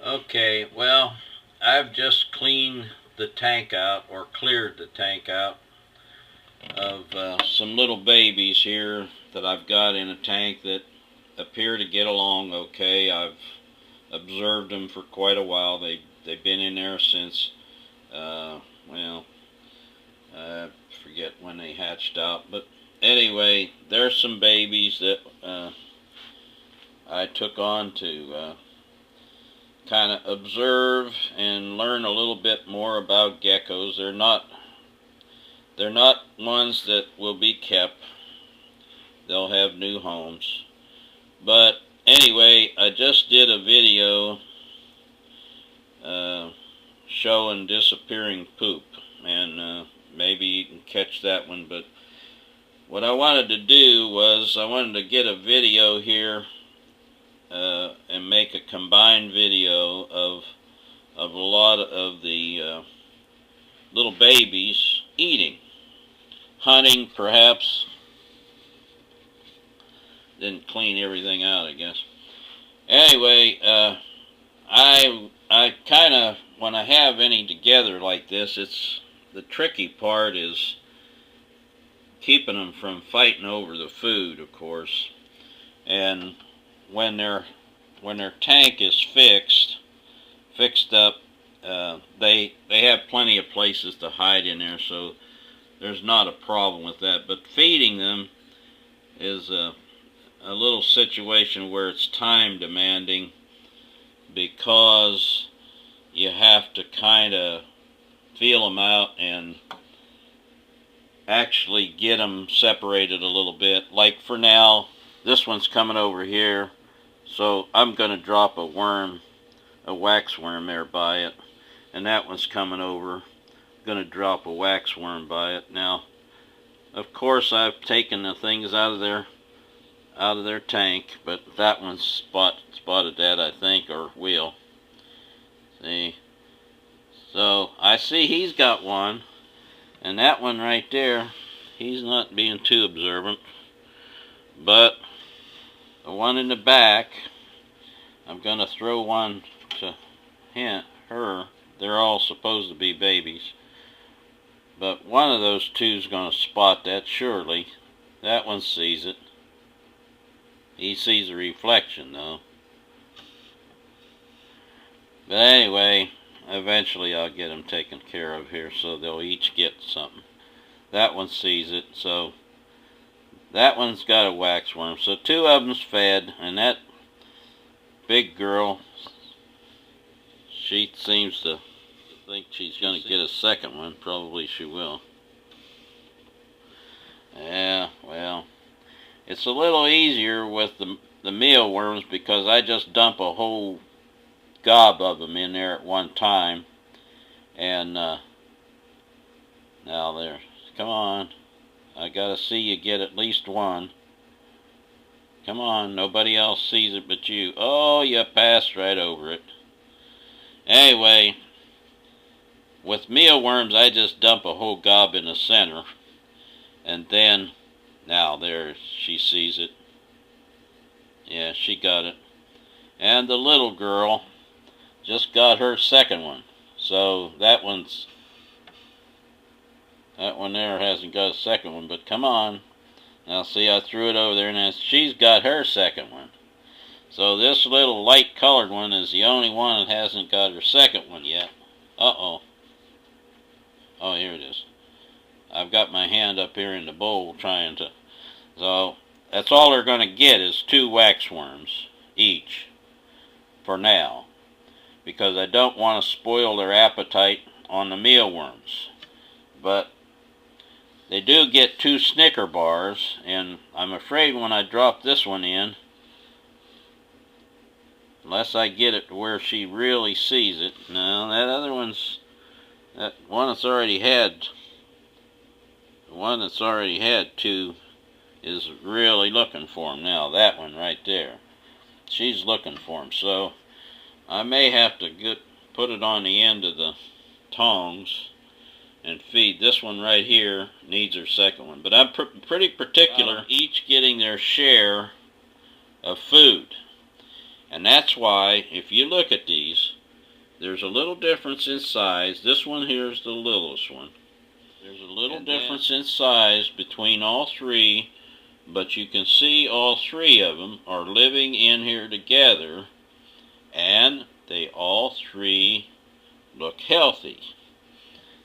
Okay, well, I've just cleaned the tank out, or cleared the tank out of some little babies here that I've got in a tank that appear to get along okay. I've observed them for quite a while. They've been in there since, well, I forget when they hatched out, but anyway, there's some babies that I took on to kind of observe and learn a little bit more about geckos. They're not ones that will be kept. They'll have new homes. But anyway, I just did a video showing disappearing poop, and maybe you can catch that one. But what I wanted to do was I wanted to get a video here and make a combined video of a lot of the little babies eating, hunting perhaps. Didn't clean everything out, I guess. Anyway, I kind of, when I have any together like this, it's the tricky part is keeping them from fighting over the food, of course. And when their tank is fixed up, they have plenty of places to hide in there, so there's not a problem with that. But feeding them is a little situation where it's time demanding, because you have to kind of feel them out and actually get them separated a little bit. Like for now, this one's coming over here, so I'm going to drop a worm, a wax worm there by it, and that one's coming over. I'm going to drop a wax worm by it. Now, of course, I've taken the things out of their tank, but that one's spotted that, I think, or will. See? So I see he's got one, and that one right there, he's not being too observant. But the one in the back, I'm going to throw one to her. They're all supposed to be babies. But one of those two's going to spot that surely. That one sees it. He sees a reflection, though. But anyway, eventually I'll get them taken care of here, so they'll each get something. That one sees it, so that one's got a wax worm. So two of them's fed, and that big girl, she seems to think she's going to get a second one. Probably she will. Yeah, well, it's a little easier with the mealworms because I just dump a whole gob of them in there at one time. And now there, come on. I gotta see you get at least one. Come on, nobody else sees it but you. Oh, you passed right over it. Anyway, with mealworms, I just dump a whole gob in the center. And then, now there, she sees it. Yeah, she got it. And the little girl just got her second one. So that one there hasn't got a second one, but come on. Now see, I threw it over there, and she's got her second one. So this little light colored one is the only one that hasn't got her second one yet. Uh-oh. Oh, here it is. I've got my hand up here in the bowl trying to... So that's all they're going to get is 2 waxworms each for now, because I don't want to spoil their appetite on the mealworms. But they do get 2 Snicker bars, and I'm afraid when I drop this one in, unless I get it to where she really sees it. No, that other one's... That one that's already had... The one that's already had 2 is really looking for them now. That one right there. She's looking for them. So I may have to put it on the end of the tongs and feed. This one right here needs her second one. But I'm pretty particular, each getting their share of food. And that's why, if you look at these, there's a little difference in size. This one here is the littlest one. There's a little difference in size between all three, but you can see all three of them are living in here together, and they all three look healthy.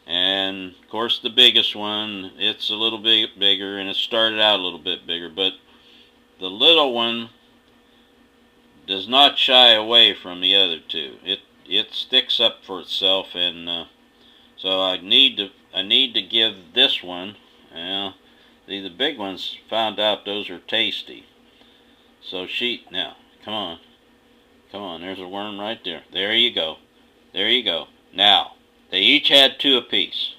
And of course the biggest one, it's a little bit bigger, and it started out a little bit bigger, but the little one does not shy away from the other two. It sticks up for itself, and so I need to give this one. The big ones found out those are tasty. So now, come on. There's a worm right there. There you go. Now, they each had 2 apiece.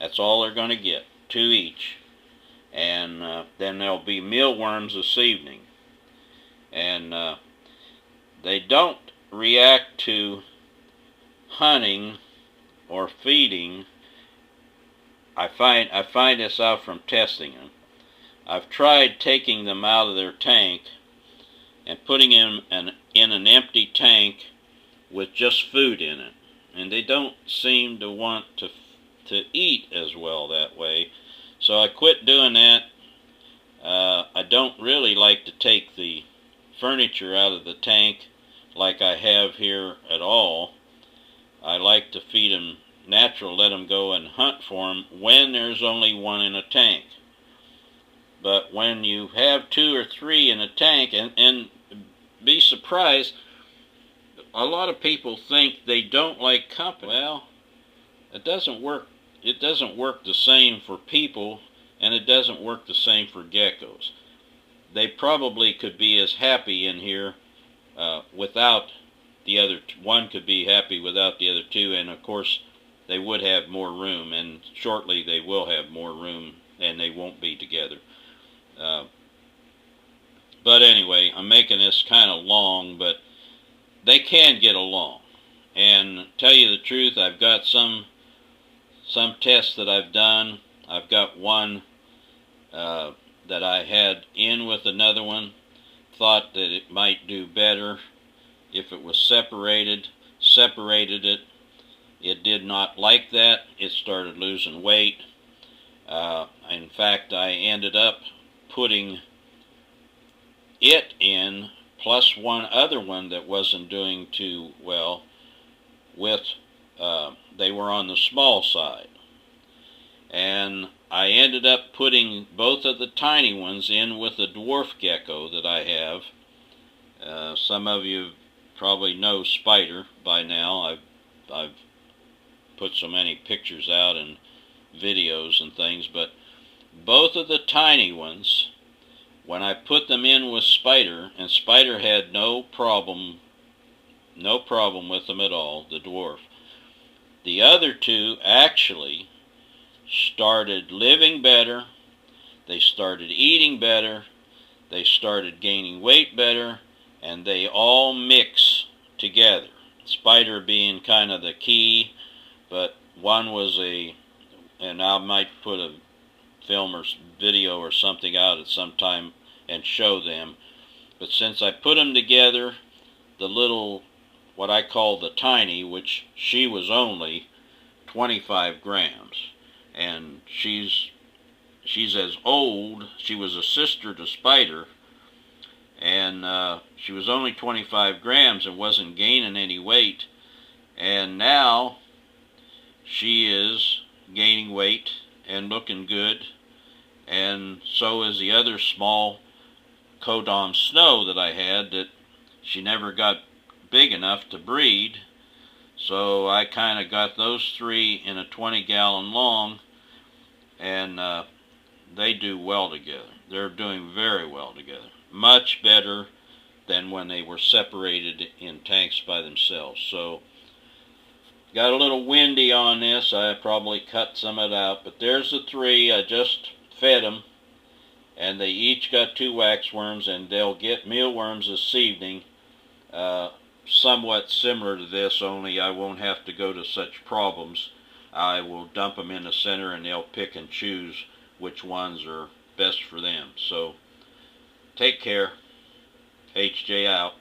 That's all they're going to get, 2 each. And then there'll be mealworms this evening. And they don't react to hunting or feeding. I find this out from testing them. I've tried taking them out of their tank and putting them in an empty tank with just food in it, and they don't seem to want to eat as well that way. So I quit doing that. I don't really like to take the furniture out of the tank like I have here at all. I like to feed them natural, let them go and hunt for them when there's only one in a tank. But when you have 2 or 3 in a tank, and be surprised, a lot of people think they don't like company. Well, it doesn't work. It doesn't work the same for people, and it doesn't work the same for geckos. They probably could be as happy in here without the other. One could be happy without the other 2, and of course they would have more room, and shortly they will have more room, and they won't be together. But anyway, I'm making this kind of long, but they can get along. And tell you the truth, I've got some tests that I've done. I've got one that I had in with another one. Thought that it might do better if it was separated. Separated it. It did not like that. It started losing weight. In fact, I ended up putting it in plus one other one that wasn't doing too well with, they were on the small side. And I ended up putting both of the tiny ones in with the dwarf gecko that I have. Some of you probably know Spider by now. I've put so many pictures out and videos and things, but both of the tiny ones, when I put them in with Spider, and Spider had no problem with them at all, the dwarf. The other 2 actually started living better, they started eating better, they started gaining weight better, and they all mix together. Spider being kind of the key, but one was and I might put a film or video or something out at some time and show them. But since I put them together, the little, what I call the tiny, which she was only 25 grams, and she's as old, she was a sister to Spider, and she was only 25 grams and wasn't gaining any weight, and now she is gaining weight and looking good, and so is the other small Codom Snow that I had that she never got big enough to breed. So I kind of got those 3 in a 20-gallon long, and they do well together. They're doing very well together. Much better than when they were separated in tanks by themselves. So got a little windy on this. I probably cut some of it out, but there's the 3. I just fed them, and they each got 2 waxworms, and they'll get mealworms this evening. Somewhat similar to this, only I won't have to go to such problems. I will dump them in the center, and they'll pick and choose which ones are best for them. So take care. HJ out.